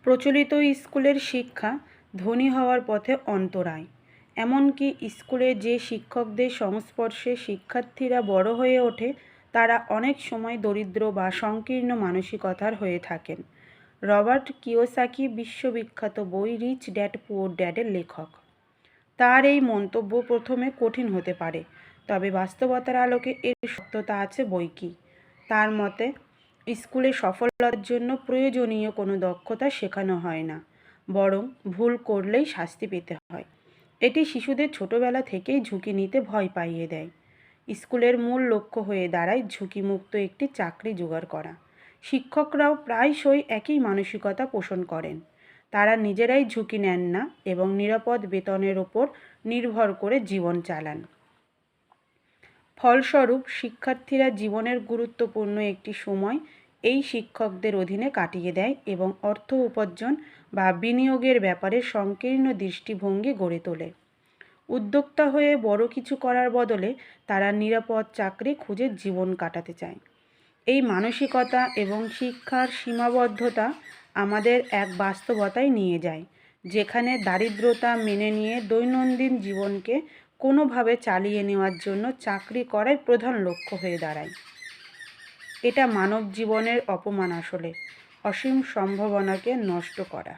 প্রচলিত স্কুলের শিক্ষা ধনী হওয়ার পথে অন্তরায়। এমনকি স্কুলে যে শিক্ষকদের সংস্পর্শে শিক্ষার্থীরা বড় হয়ে ওঠে তারা অনেক সময় দরিদ্র বা সংকীর্ণ মানসিকতার হয়ে থাকেন। রবার্ট কিওসাকি বিশ্ববিখ্যাত বই রিচ ড্যাড পুয়ার ড্যাডের লেখক। তার এই মন্তব্য প্রথমে কঠিন হতে পারে, তবে বাস্তবতার আলোকে এর সত্যতা আছে বৈকি। তার মতে, স্কুলে সফলতার জন্য প্রয়োজনীয় কোনো দক্ষতা শেখানো হয় না, বরং ভুল করলেই শাস্তি পেতে হয়। এটি শিশুদের ছোটবেলা থেকেই ঝুঁকি নিতে ভয় পাইয়ে দেয়। স্কুলের মূল লক্ষ্য হয়ে দাঁড়ায় ঝুঁকিমুক্ত একটি চাকরি জোগাড় করা। শিক্ষকরাও প্রায়শই একই মানসিকতা পোষণ করেন। তারা নিজেরাই ঝুঁকি নেন না এবং নিরাপদ বেতনের ওপর নির্ভর করে জীবন চালান। ফলস্বরূপ শিক্ষার্থীরা জীবনের গুরুত্বপূর্ণ একটি সময় এই শিক্ষকদের অধীনে কাটিয়ে দেয় এবং অর্থ উপার্জন বা বিনিয়োগের ব্যাপারে সংকীর্ণ দৃষ্টিভঙ্গি গড়ে তোলে। উদ্যোক্তা হয়ে বড় কিছু করার বদলে তারা নিরাপদ চাকরি খুঁজে জীবন কাটাতে চায়। এই মানসিকতা এবং শিক্ষার সীমাবদ্ধতা আমাদের এক বাস্তবতায় নিয়ে যায়, যেখানে দারিদ্রতা মেনে নিয়ে দৈনন্দিন জীবনকে কোনোভাবে চালিয়ে নেওয়ার জন্য চাকরি করাই প্রধান লক্ষ্য হয়ে দাঁড়ায়। এটা মানব জীবনের অপমান, আসলে অসীম সম্ভাবনাকে নষ্ট করা।